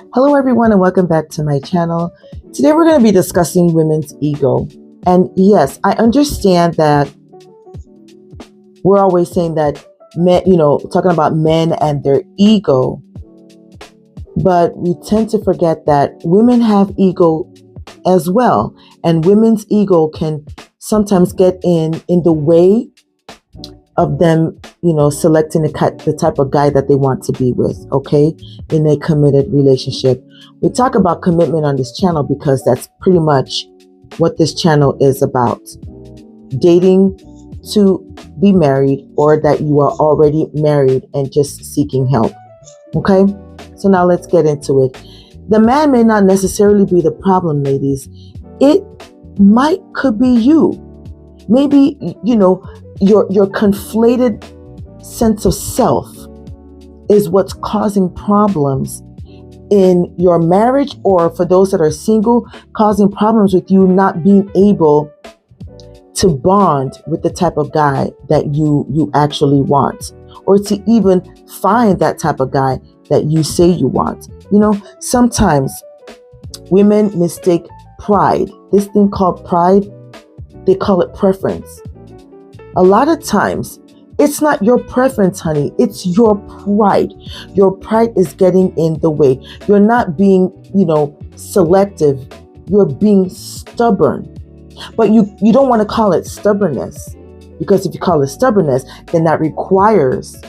Hello everyone and welcome back to my channel. Today we're going to be discussing women's ego. And yes, I understand that we're always saying that men, talking about men and their ego, but we tend to forget that women have ego as well. And women's ego can sometimes get in the way of them, selecting the type of guy that they want to be with, okay, in a committed relationship. We talk about commitment on this channel because that's pretty much what this channel is about. Dating to be married, or that you are already married and just seeking help, okay? So now let's get into it. The man may not necessarily be the problem, ladies. It could be you. Maybe, your conflated sense of self is what's causing problems in your marriage, or for those that are single, causing problems with you not being able to bond with the type of guy that you actually want, or to even find that type of guy that you say you want. Sometimes women mistake pride. This thing called pride, they call it preference. A lot of times, it's not your preference, honey. It's your pride. Your pride is getting in the way. You're not being, selective. You're being stubborn. But you don't want to call it stubbornness, because if you call it stubbornness, then that requires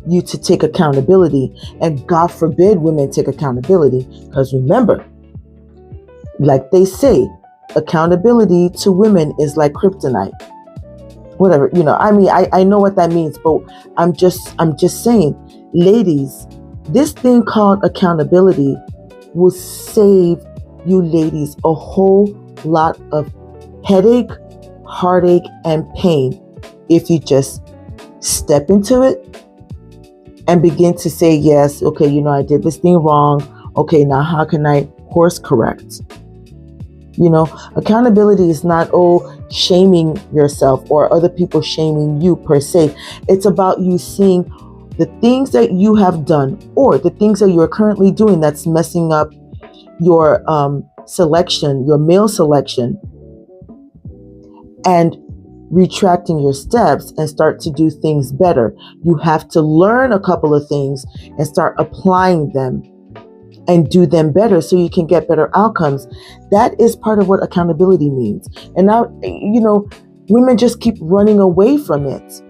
you to take accountability. And God forbid women take accountability, because remember, like they say, accountability to women is like kryptonite. Whatever, I know what that means, but I'm just saying, ladies, this thing called accountability will save you ladies a whole lot of headache, heartache, and pain if you just step into it and begin to say, yes, okay, I did this thing wrong. Okay, now how can I course correct? Accountability is not, shaming yourself or other people shaming you per se. It's about you seeing the things that you have done, or the things that you're currently doing that's messing up your selection, your male selection, and retracting your steps and start to do things better. You have to learn a couple of things and start applying them and do them better so you can get better outcomes. That is part of what accountability means. And now, women just keep running away from it.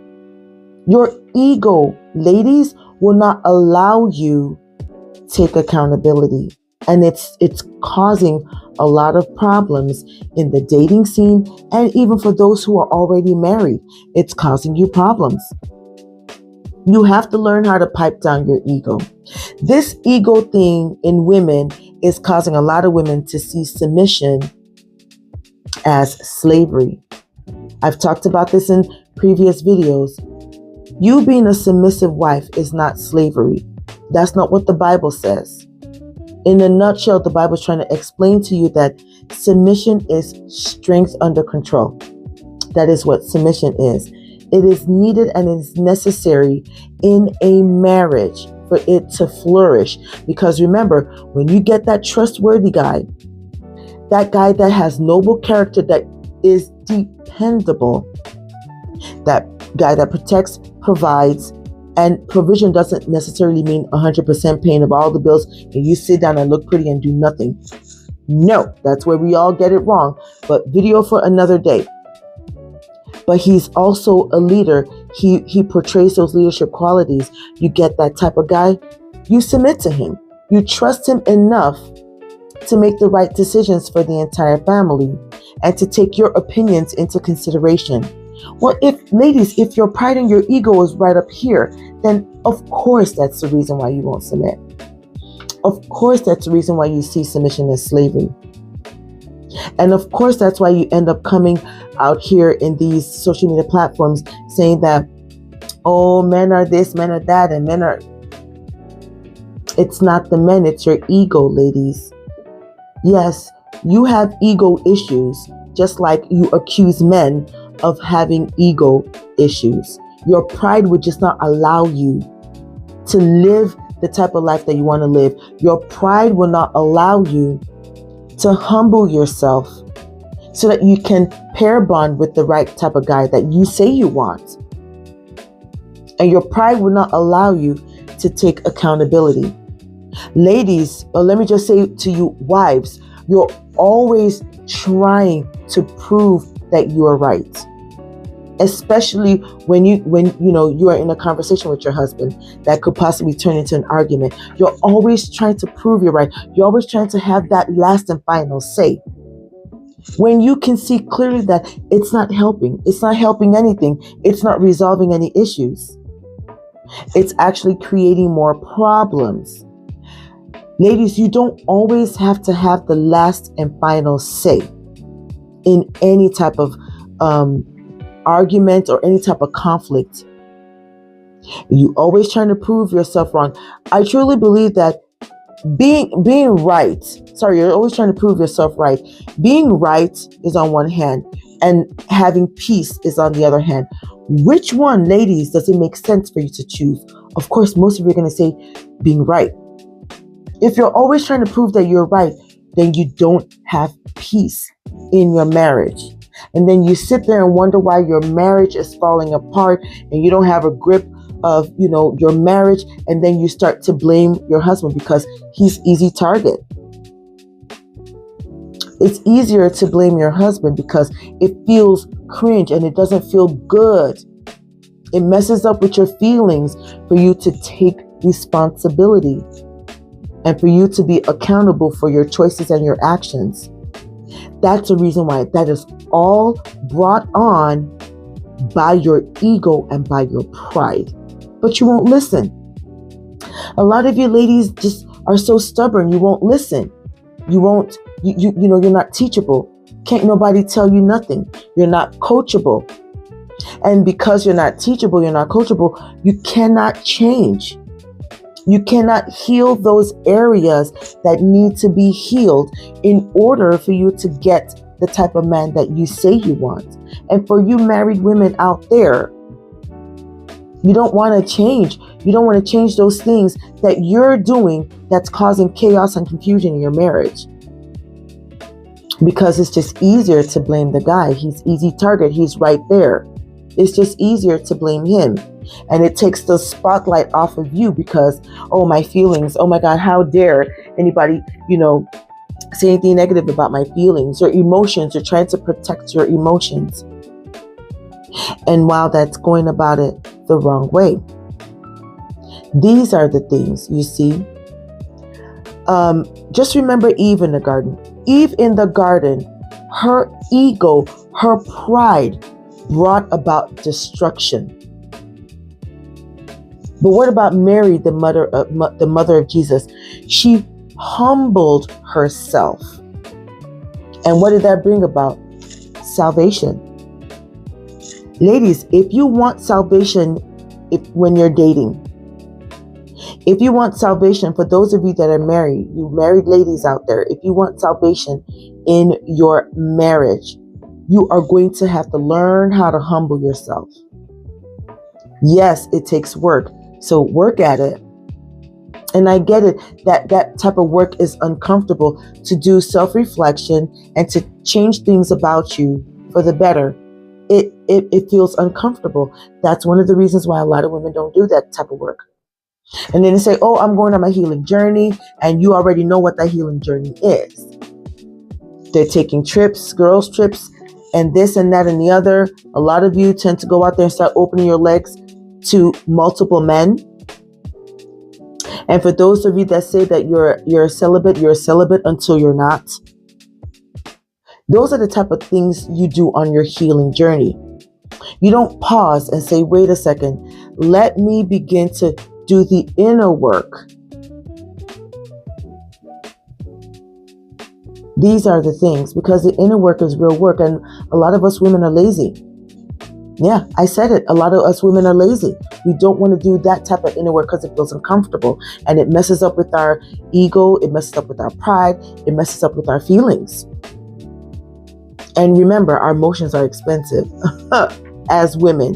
Your ego, ladies, will not allow you to take accountability. And it's causing a lot of problems in the dating scene, and even for those who are already married, it's causing you problems. You have to learn how to pipe down your ego. This ego thing in women is causing a lot of women to see submission as slavery. I've talked about this in previous videos. You being a submissive wife is not slavery. That's not what the Bible says. In a nutshell, the Bible is trying to explain to you that submission is strength under control. That is what submission is. It is needed and it is necessary in a marriage for it to flourish. Because remember, when you get that trustworthy guy, that guy that has noble character, that is dependable, that guy that protects, provides, and provision doesn't necessarily mean 100% paying of all the bills and you sit down and look pretty and do nothing. No, that's where we all get it wrong. But video for another day. But he's also a leader. He portrays those leadership qualities. You get that type of guy, you submit to him. You trust him enough to make the right decisions for the entire family and to take your opinions into consideration. Well, if your pride and your ego is right up here, then of course that's the reason why you won't submit. Of course that's the reason why you see submission as slavery. And of course, that's why you end up coming out here in these social media platforms saying that, men are this, men are that, and men are... It's not the men, it's your ego, ladies. Yes, you have ego issues, just like you accuse men of having ego issues. Your pride would just not allow you to live the type of life that you want to live. Your pride will not allow you to humble yourself so that you can pair bond with the right type of guy that you say you want. And your pride will not allow you to take accountability. Ladies, or let me just say to you, wives, you're always trying to prove that you are right. Especially when you are in a conversation with your husband that could possibly turn into an argument. You're always trying to prove you're right. You're always trying to have that last and final say. When you can see clearly that it's not helping anything, it's not resolving any issues. It's actually creating more problems. Ladies, you don't always have to have the last and final say in any type of argument or any type of conflict. You always trying to prove yourself wrong. I truly believe that being right, you're always trying to prove yourself right. Being right is on one hand, and having peace is on the other hand. Which one, ladies, does it make sense for you to choose? Of course, most of you are going to say being right. If you're always trying to prove that you're right, then you don't have peace in your marriage. And then you sit there and wonder why your marriage is falling apart and you don't have a grip of, your marriage. And then you start to blame your husband because he's easy target. It's easier to blame your husband because it feels cringe and it doesn't feel good. It messes up with your feelings for you to take responsibility and for you to be accountable for your choices and your actions. That's the reason why that is all brought on by your ego and by your pride. But you won't listen. A lot of you ladies just are so stubborn. You won't listen. You're not teachable. Can't nobody tell you nothing. You're not coachable. And because you're not teachable, you're not coachable, you cannot change. You cannot heal those areas that need to be healed in order for you to get the type of man that you say you want. And for you married women out there, you don't want to change. You don't want to change those things that you're doing that's causing chaos and confusion in your marriage. Because it's just easier to blame the guy. He's easy target. He's right there. It's just easier to blame him. And it takes the spotlight off of you because, oh, my feelings. Oh my God, how dare anybody, say anything negative about my feelings or emotions. You're trying to protect your emotions. And while that's going about it the wrong way. These are the things you see. Just remember Eve in the garden. Eve in the garden, her ego, her pride brought about destruction. But what about Mary, the mother of Jesus? She humbled herself. And what did that bring about? Salvation. Ladies, if you want salvation when you're dating, if you want salvation, for those of you that are married, you married ladies out there, if you want salvation in your marriage, you are going to have to learn how to humble yourself. Yes, it takes work. So work at it. And I get it that type of work is uncomfortable, to do self-reflection and to change things about you for the better. It feels uncomfortable. That's one of the reasons why a lot of women don't do that type of work. And then they say, oh, I'm going on my healing journey. And you already know what that healing journey is. They're taking trips, girls trips, and this and that and the other. A lot of you tend to go out there and start opening your legs to multiple men. And for those of you that say that you're celibate until you're not. Those are the type of things you do on your healing journey. You don't pause and say, wait a second, let me begin to do the inner work. These are the things, because the inner work is real work, and a lot of us women are lazy. Yeah, I said it. A lot of us women are lazy. We don't want to do that type of inner work because it feels uncomfortable, and it messes up with our ego. It messes up with our pride. It messes up with our feelings. And remember, our emotions are expensive as women.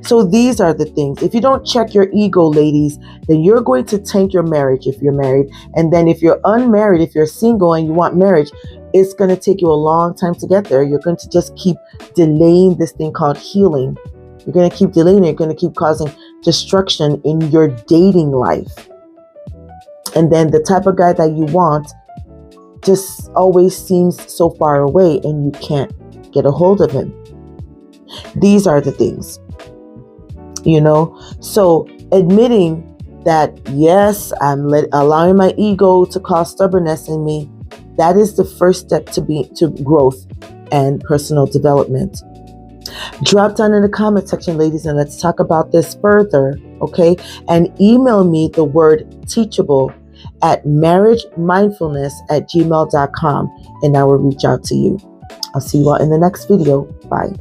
So these are the things. If you don't check your ego, ladies, then you're going to tank your marriage if you're married. And then if you're unmarried, if you're single and you want marriage, it's going to take you a long time to get there. You're going to just keep delaying this thing called healing. You're going to keep delaying it. You're going to keep causing destruction in your dating life. And then the type of guy that you want just always seems so far away and you can't get a hold of him. These are the things, So admitting that, yes, I'm allowing my ego to cause stubbornness in me, that is the first step to growth and personal development. Drop down in the comment section, ladies, and let's talk about this further, okay? And email me the word teachable at marriagemindfulness@gmail.com, and I will reach out to you. I'll see you all in the next video. Bye.